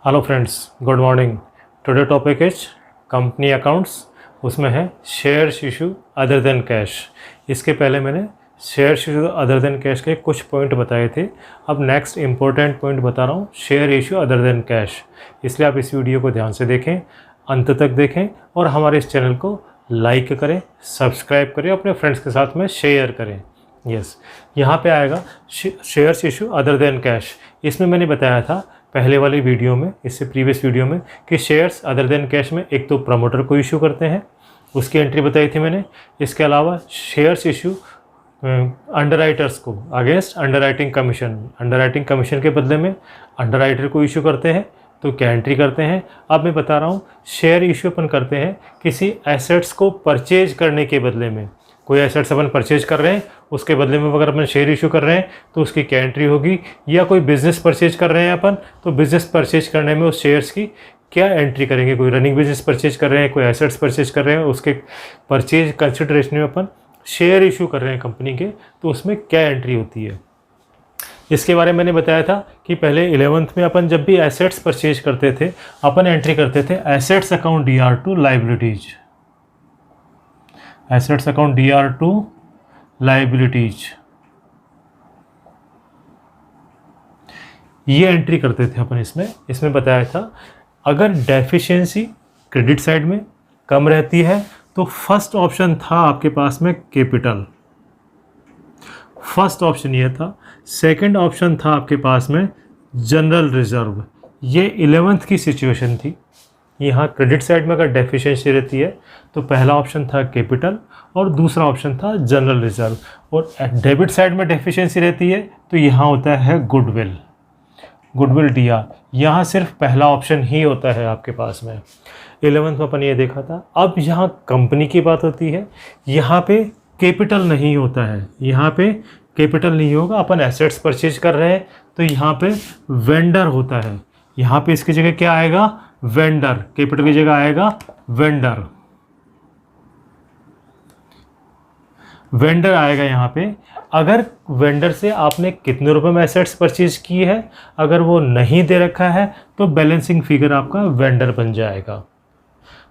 Hello friends, good morning. Today topic is company accounts. उसमें है shares issue other than cash. इसके पहले मैंने shares issue other than cash के कुछ पॉइंट बताए थे। अब नेक्स्ट इंपॉर्टेंट पॉइंट बता रहा हूँ, share issue other than cash. इसलिए आप इस वीडियो को ध्यान से देखें, अंत तक देखें और हमारे इस चैनल को लाइक करें, सब्सक्राइब करें, अपने फ्रेंड्स के साथ में शेयर करें। यस, यहाँ पे आएगा shares issue other than cash. इसमें मैंने बताया था पहले वाली वीडियो में, इससे प्रीवियस वीडियो में, कि शेयर्स अदर देन कैश में एक तो प्रमोटर को इशू करते हैं, उसकी एंट्री बताई थी मैंने। इसके अलावा शेयर्स इशू अंडरराइटर्स को against underwriting commission, underwriting commission के बदले में अंडरराइटर को इशू करते हैं, तो क्या एंट्री करते हैं। अब मैं बता रहा हूँ, शेयर इशू अपन करते हैं किसी एसेट्स को परचेज करने के बदले में। कोई एसेट्स अपन परचेज कर रहे हैं, उसके बदले में अगर अपन शेयर इशू कर रहे हैं तो उसकी क्या एंट्री होगी। या कोई बिज़नेस परचेज कर रहे हैं अपन, तो बिज़नेस परचेज करने में उस शेयर्स की क्या एंट्री करेंगे। कोई रनिंग बिजनेस परचेज कर रहे हैं, कोई एसेट्स परचेज कर रहे हैं, उसके परचेज कंसिडरेशन में अपन शेयर इशू कर रहे हैं कंपनी के, तो उसमें क्या एंट्री होती है। इसके बारे में मैंने बताया था कि पहले 11th में अपन जब भी एसेट्स परचेज करते थे, अपन एंट्री करते थे assets account DR2 liabilities, assets account DR2 liabilities, ये एंट्री करते थे अपन। इसमें बताया था अगर डेफिशिएंसी क्रेडिट साइड में कम रहती है तो फर्स्ट ऑप्शन था आपके पास में कैपिटल, फर्स्ट ऑप्शन ये था। सेकंड ऑप्शन था आपके पास में जनरल रिजर्व। ये 11th की सिचुएशन थी। यहाँ क्रेडिट साइड में अगर डेफिशिएंसी रहती है तो पहला ऑप्शन था कैपिटल और दूसरा ऑप्शन था जनरल रिजर्व। और डेबिट साइड में डेफिशिएंसी रहती है तो यहाँ होता है गुडविल, गुडविल DR। यहाँ सिर्फ पहला ऑप्शन ही होता है आपके पास में। 11th में अपन ये देखा था। अब यहाँ कंपनी की बात होती है, यहाँ पे कैपिटल नहीं होता है, यहाँ पे कैपिटल नहीं होगा। अपन एसेट्स परचेज कर रहे हैं तो यहाँ पे वेंडर होता है। यहाँ पे इसकी जगह क्या आएगा, वेंडर। कैपिटल की जगह आएगा वेंडर, वेंडर आएगा यहाँ पे। अगर वेंडर से आपने कितने रुपए में एसेट्स परचेज की है, अगर वो नहीं दे रखा है तो बैलेंसिंग फिगर आपका वेंडर बन जाएगा।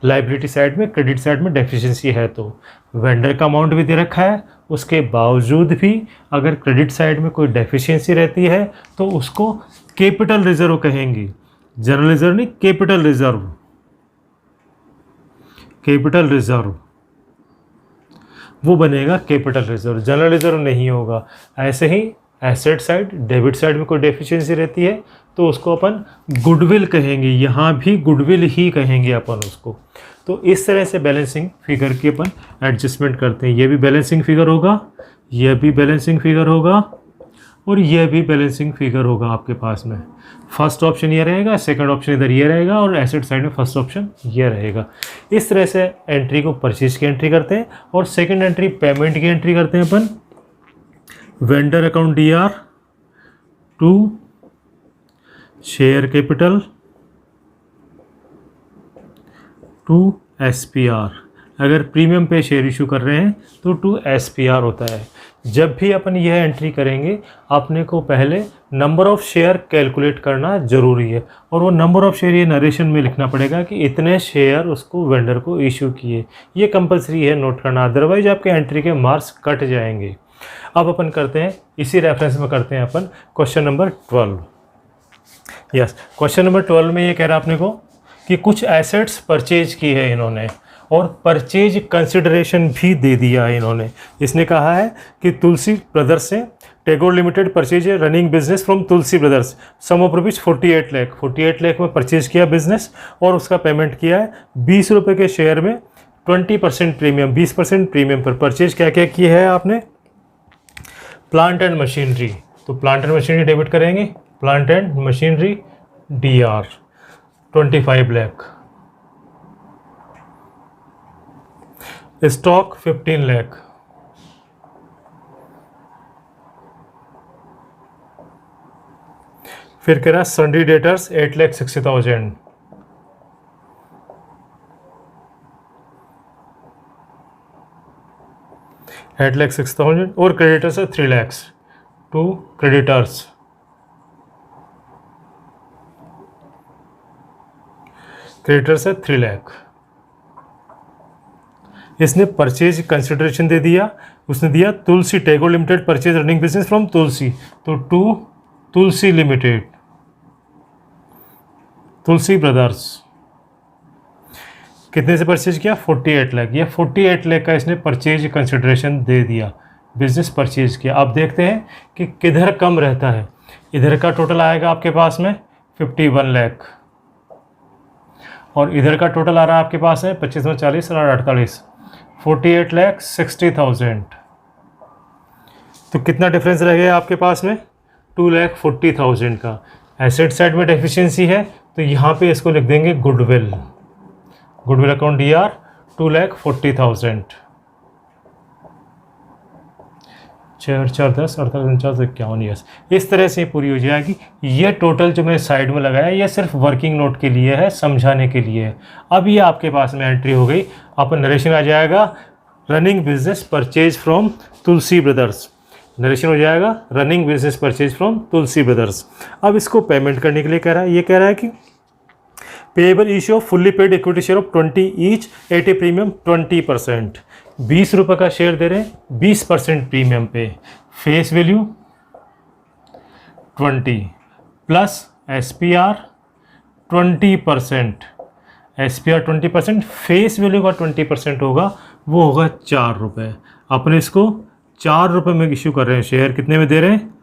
लाइबिलिटी साइड में, क्रेडिट साइड में डेफिशिएंसी है तो वेंडर का अमाउंट भी दे रखा है, उसके बावजूद भी अगर क्रेडिट साइड में कोई डेफिशिएंसी रहती है तो उसको कैपिटल रिजर्व कहेंगे। जनरल रिजर्व नहीं, कैपिटल रिजर्व, कैपिटल रिजर्व वो बनेगा कैपिटल रिजर्व, जनरल रिजर्व नहीं होगा। ऐसे ही एसेट साइड, डेबिट साइड में कोई डेफिशिएंसी रहती है तो उसको अपन गुडविल कहेंगे, यहाँ भी गुडविल ही कहेंगे अपन उसको। तो इस तरह से बैलेंसिंग फिगर की अपन एडजस्टमेंट करते हैं। ये भी बैलेंसिंग फिगर होगा, यह भी बैलेंसिंग फिगर होगा और यह भी बैलेंसिंग फिगर होगा आपके पास में। फर्स्ट ऑप्शन ये रहेगा, सेकंड ऑप्शन इधर ये रहेगा और एसेट साइड में फर्स्ट ऑप्शन ये रहेगा। इस तरह से एंट्री को परचेज की एंट्री करते हैं। और सेकंड एंट्री पेमेंट की एंट्री करते हैं अपन। Vendor account DR2 share capital to SPR। अगर प्रीमियम पे शेयर इशू कर रहे हैं तो टू SPR होता है। जब भी अपन यह एंट्री करेंगे, अपने को पहले नंबर ऑफ़ शेयर कैलकुलेट करना ज़रूरी है। और वो नंबर ऑफ़ शेयर ये नरेशन में लिखना पड़ेगा कि इतने शेयर उसको वेंडर को इशू किए। ये कंपलसरी है नोट करना, अदरवाइज आपके एंट्री के मार्क्स कट जाएंगे। अब अपन करते हैं, इसी रेफरेंस में करते हैं अपन question number 12। Yes, question number 12 में ये कह रहा है अपने को कि कुछ एसेट्स परचेज की है इन्होंने और परचेज कंसिडरेशन भी दे दिया है इन्होंने। इसने कहा है कि तुलसी ब्रदर्स से Tagore limited purchase running business from Tulsi brothers sum of rupees 48 lakh. 48 lakh में परचेज किया बिजनेस और उसका पेमेंट किया है 20 रुपये के शेयर में 20% प्रीमियम, 20% प्रीमियम पर। परचेज क्या क्या किया है आपने, प्लांट एंड मशीनरी, तो प्लांट एंड मशीनरी डेबिट करेंगे, plant and machinery DR 25 lakh, stock 15 lakh, फिर कह रहा सन्ड्री डेटर्स 8,60,000, $8,06,000 और क्रेडिटर्स है 3 लाख टू क्रेडिटर्स। क्रेडिटर्स है 3 लाख। इसने परचेज कंसिडरेशन दे दिया, उसने दिया Tulsi Tagore limited purchase running business from Tulsi, तो to Tulsi limited, Tulsi brothers. कितने से परचेज किया? 48 लाख। या 48 लाख का इसने परचेज कंसिडरेशन दे दिया, बिजनेस परचेज किया। अब देखते हैं कि किधर कम रहता है। इधर का टोटल आएगा आपके पास में 51 लाख, और इधर का टोटल आ रहा है आपके पास है 25 में 40 और 48, 48 लाख 60,000। तो कितना डिफरेंस रह गया आपके पास में? 2,40,000 का। एसेट साइड में डेफिशिएंसी है, तो यहाँ पे इसको लिख देंगे goodwill, goodwill account DR 2,40,000। 4 4 10 48 49 51 yes. इस तरह से पूरी हो जाएगी। ये टोटल जो मैंने साइड में लगाया ये सिर्फ वर्किंग नोट के लिए है, समझाने के लिए है। अब ये आपके पास में एंट्री हो गई। अपन नरेशन आ जाएगा running business purchase from Tulsi brothers, narration हो जाएगा running business purchase from Tulsi brothers. अब इसको पेमेंट करने के लिए कह रहा है, ये कह रहा है कि payable issue of fully paid equity share of 20 each eight a premium 20%। 20 रुपये का शेयर दे रहे हैं 20% प्रीमियम पे, face value 20 plus SPR 20%, SPR 20%, face value का 20% होगा, वो होगा 4 रुपये। अपने इसको 4 रुपये में इश्यू कर रहे हैं शेयर। कितने में दे रहे हैं?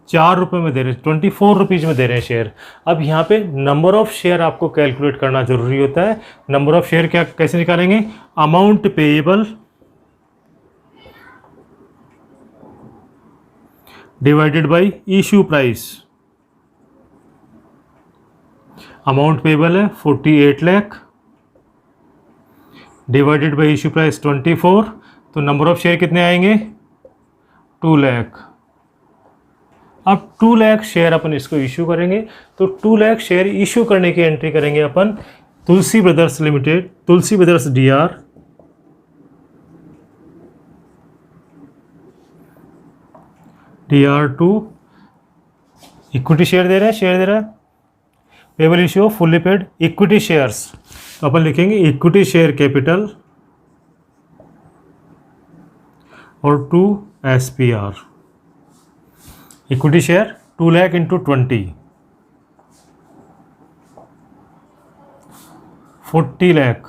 4 रुपये में दे रहे हैं, 24 रुपीज़ में दे रहे हैं शेयर। अब यहाँ पे नंबर ऑफ शेयर आपको कैलकुलेट करना जरूरी होता है। नंबर ऑफ शेयर क्या कैसे निकालेंगे? Amount payable divided by issue price. Amount payable है 48 lakh divided by issue price 24, तो नंबर ऑफ शेयर कितने आएंगे? 2 लाख। अब 2 लाख शेयर अपन इसको इशू करेंगे, तो 2 लाख शेयर इशू करने की एंट्री करेंगे अपन Tulsi brothers limited, Tulsi brothers DR DR2 equity share दे रहा है, शेयर दे रहा है, payable issue of fully paid equity shares, तो अपन लिखेंगे इक्विटी शेयर कैपिटल और 2 SPR। Equity share 2 lakh into 20, 40 lakh.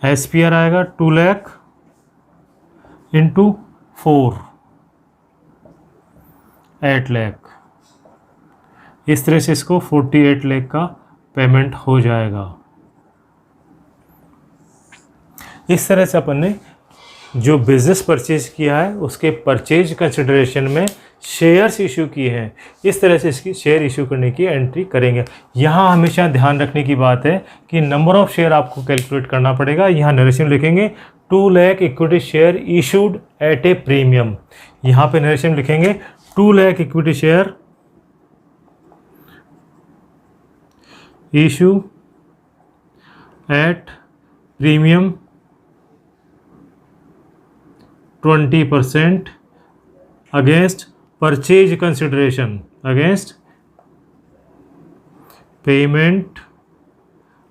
SPR आएगा 2 लाख इंटू 4, 8 लाख। इस तरह से इसको 48 लाख का पेमेंट हो जाएगा। इस तरह से अपन ने जो बिज़नेस परचेज किया है उसके परचेज कंसिडरेशन में शेयर्स इशू किए हैं, इस तरह से इसकी शेयर इशू करने की एंट्री करेंगे। यहाँ हमेशा ध्यान रखने की बात है कि नंबर ऑफ शेयर आपको कैलकुलेट करना पड़ेगा। यहाँ नरेशन लिखेंगे 2 lakh equity share issued at a premium. यहाँ पे नरेशन लिखेंगे 2 lakh equity share issue at premium 20% against purchase consideration, against payment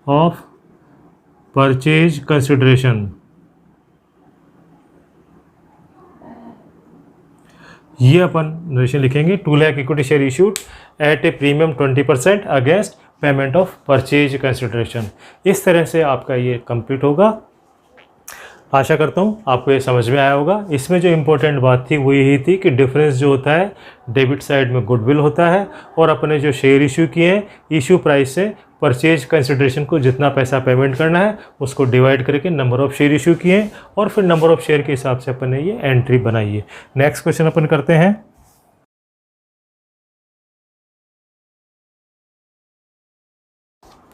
of purchase consideration. ये अपन नरेशन लिखेंगे 2 lakh equity share issued at a premium 20% against payment of purchase consideration. इस तरह से आपका ये कंप्लीट होगा। आशा करता हूँ आपको ये समझ में आया होगा। इसमें जो इम्पोर्टेंट बात थी वो यही थी कि डिफरेंस जो होता है डेबिट साइड में गुडविल होता है, और अपने जो शेयर इशू किए हैं इशू प्राइस से परचेज कंसिडरेशन को जितना पैसा पेमेंट करना है उसको डिवाइड करके नंबर ऑफ शेयर इशू किए हैं, और फिर नंबर ऑफ शेयर के हिसाब से अपन ने ये एंट्री बनाई है। नेक्स्ट क्वेश्चन अपन करते हैं।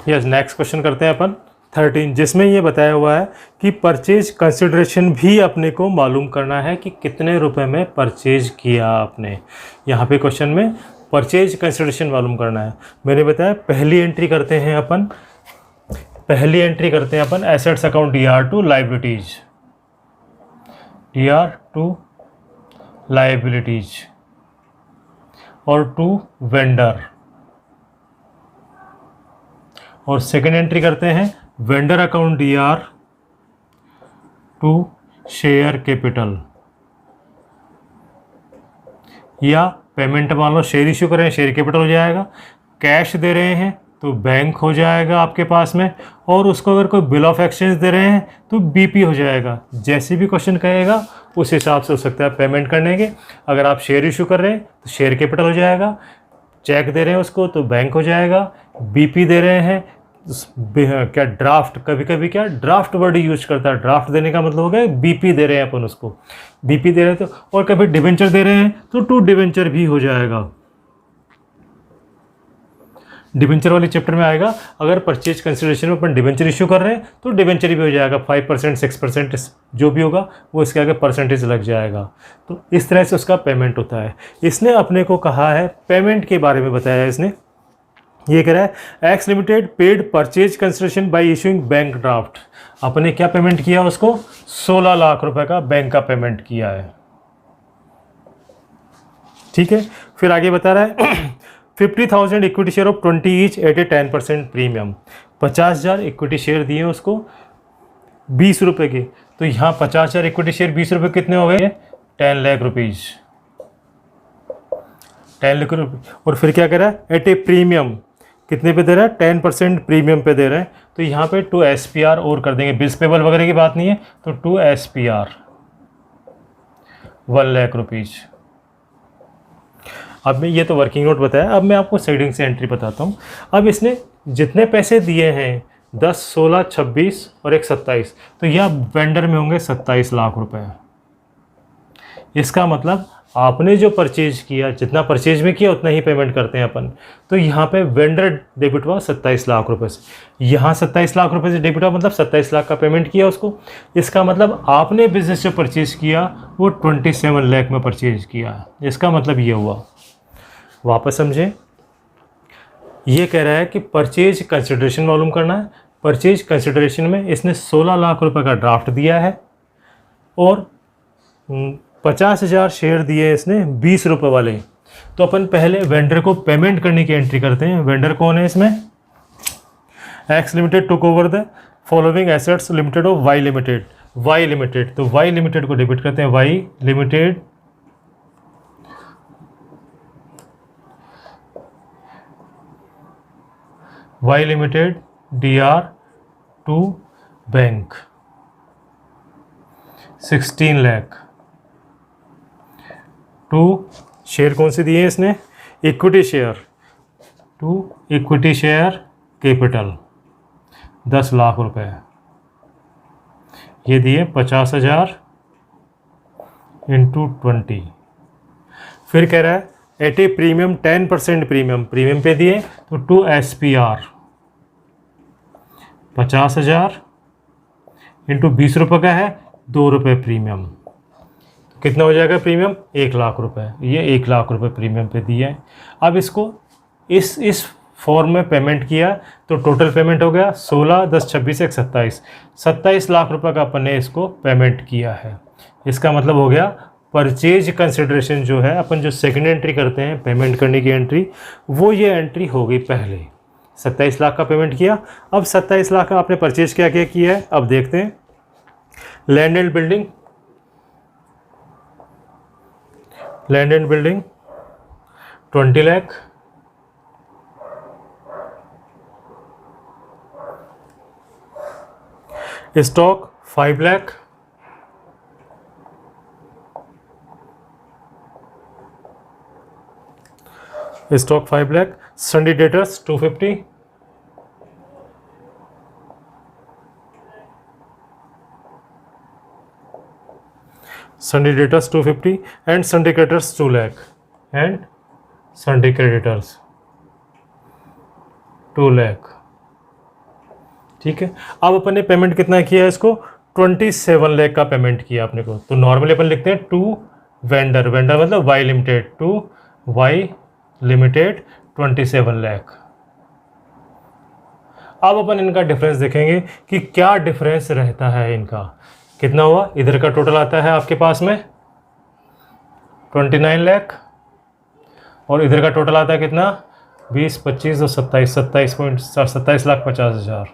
यस, नेक्स्ट क्वेश्चन करते हैं अपन 13, जिसमें ये बताया हुआ है कि परचेज कंसिडरेशन भी अपने को मालूम करना है कि कितने रुपए में परचेज किया आपने। यहाँ पे क्वेश्चन में परचेज कंसिडरेशन मालूम करना है। मैंने बताया पहली एंट्री करते हैं अपन, assets account DR2 liabilities, DR2 liabilities और 2 वेंडर। और सेकेंड एंट्री करते हैं vendor account DR to share capital, या पेमेंट मान लो शेयर इशू कर रहे हैं शेयर कैपिटल हो जाएगा, कैश दे रहे हैं तो बैंक हो जाएगा आपके पास में, और उसको अगर कोई बिल ऑफ एक्सचेंज दे रहे हैं तो BP हो जाएगा। जैसे भी क्वेश्चन कहेगा उस हिसाब से हो सकता है पेमेंट करने के। अगर आप शेयर इशू कर रहे हैं तो शेयर कैपिटल हो जाएगा, चेक दे रहे हैं उसको तो बैंक हो जाएगा, BP दे रहे हैं क्या ड्राफ्ट, कभी कभी क्या ड्राफ्ट वर्ड यूज करता है, ड्राफ्ट देने का मतलब हो गया BP दे रहे हैं अपन उसको, BP दे रहे हैं तो, और कभी डिवेंचर दे रहे हैं तो टू डिवेंचर भी हो जाएगा। डिवेंचर वाले चैप्टर में आएगा, अगर परचेज कंसिडरेशन में अपन डिवेंचर इशू कर रहे हैं तो डिवेंचर भी हो जाएगा, 5% 6% जो भी होगा वो इसके आगे परसेंटेज लग जाएगा। तो इस तरह से उसका पेमेंट होता है। इसने अपने को कहा है पेमेंट के बारे में बताया है इसने, ये कह रहा है x limited paid purchase consideration bye issuing bank draft. अपने क्या पेमेंट किया उसको, 16 लाख रुपए का बैंक का पेमेंट किया है। ठीक है, फिर आगे बता रहा है 50,000 equity share of 20 each eight A 10% premium. 50,000 equity share दिए उसको 20 रुपये के, तो यहाँ 50,000 इक्विटी शेयर 20 रुपये कितने हो गए, 10 लाख रुपीज, 10 लाख रुपये। और फिर क्या कह रहा है एट ए प्रीमियम, कितने पे दे रहा है, 10% प्रीमियम पे दे रहे हैं, तो यहाँ पे 2 SPR और कर देंगे, बिल्स पेबल वगैरह की बात नहीं है, तो 2 SPR 1 लाख रुपीज। अब मैं ये तो वर्किंग नोट बताया, अब मैं आपको सेडिंग से एंट्री बताता हूँ। अब इसने जितने पैसे दिए हैं 10, 16, 26 और एक 27, तो यह वेंडर में होंगे 27 लाख रुपए। इसका मतलब आपने जो परचेज किया, जितना परचेज में किया उतना ही पेमेंट करते हैं अपन, तो यहाँ पे वेंडर डेबिट हुआ 27 लाख रुपए से, यहाँ 27 लाख रुपए से डेबिट हुआ, मतलब 27 लाख का पेमेंट किया उसको। इसका मतलब आपने बिजनेस जो परचेज किया वो 27 लाख में परचेज किया, इसका मतलब ये हुआ। वापस समझें, ये कह रहा है कि परचेज कंसिडरेशन मालूम करना है। परचेज कंसिडरेशन में इसने 16 लाख रुपए का ड्राफ्ट दिया है और 50,000 शेयर दिए इसने 20 रुपये वाले। तो अपन पहले वेंडर को पेमेंट करने की एंट्री करते हैं। वेंडर कौन है इसमें, X limited took over the following assets limited of Y limited, Y limited, तो वाई लिमिटेड को डेबिट करते हैं, Y limited Y limited DR to bank 16 lakh. To share कौन से दिए इसने, equity share, to equity share capital 10 lakh रुपए, ये दिए 50,000 इंटू 20। फिर कह रहा है at a premium 10% premium, premium पे दिए तो 2 SPR 50,000 इंटू 20 रुपये का है, 2 रुपये प्रीमियम, तो कितना हो जाएगा प्रीमियम, 1 लाख रुपए। ये 1 लाख रुपए प्रीमियम पे दिया है। अब इसको इस फॉर्म में पेमेंट किया तो टोटल पेमेंट हो गया 16, 10, 26, 1, 27, 27 लाख रुपए का अपन ने इसको पेमेंट किया है। इसका मतलब हो गया परचेज कंसिडरेशन जो है, अपन जो सेकंड एंट्री करते हैं पेमेंट करने की एंट्री, वो ये एंट्री हो गई पहले। 27 लाख का पेमेंट किया, अब 27 लाख का आपने परचेज क्या क्या किया है, अब देखते हैं। Land and building, land and building 20 lakh, stock 5 lakh, stock 5 lakh, सन्डी debtors 250, सन्डी debtors 250 and सन्डी creditors 2 lakh, and सन्डी creditors 2 lakh. ठीक है, अब अपन ने पेमेंट कितना किया है इसको, 27 लाख का पेमेंट किया अपने को। तो नॉर्मली अपन लिखते हैं टू वेंडर, वेंडर मतलब Y limited, to Y limited 27 lakh. अब अपन इनका डिफरेंस देखेंगे कि क्या डिफरेंस रहता है इनका। कितना हुआ, इधर का टोटल आता है आपके पास में 29 लाख और इधर का टोटल आता है कितना, 20, 25 और 27, 27,50,000।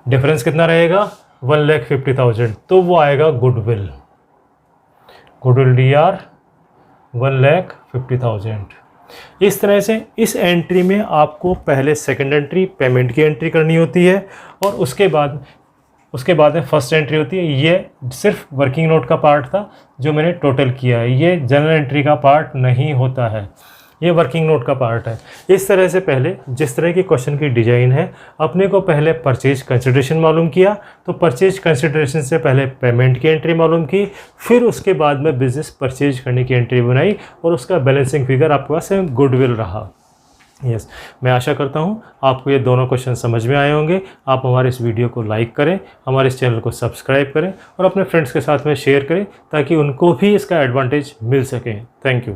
डिफरेंस कितना रहेगा? 1,50,000। तो वो आएगा गुडविल DR 1,50,000। इस तरह से इस एंट्री में आपको पहले सेकंड एंट्री पेमेंट की एंट्री करनी होती है और उसके बाद में फर्स्ट एंट्री होती है। ये सिर्फ वर्किंग नोट का पार्ट था जो मैंने टोटल किया है, ये जनरल एंट्री का पार्ट नहीं होता है, ये वर्किंग नोट का पार्ट है। इस तरह से पहले जिस तरह की क्वेश्चन की डिज़ाइन है, अपने को पहले परचेज कंसिडरेशन मालूम किया, तो परचेज कंसिडरेशन से पहले पेमेंट की एंट्री मालूम की, फिर उसके बाद में बिजनेस परचेज करने की एंट्री बनाई और उसका बैलेंसिंग फिगर आपके पास गुडविल रहा। यस, मैं आशा करता हूँ आपको ये दोनों क्वेश्चन समझ में आए होंगे। आप हमारे इस वीडियो को लाइक करें, हमारे इस चैनल को सब्सक्राइब करें और अपने फ्रेंड्स के साथ में शेयर करें ताकि उनको भी इसका एडवांटेज मिल सके। Thank you.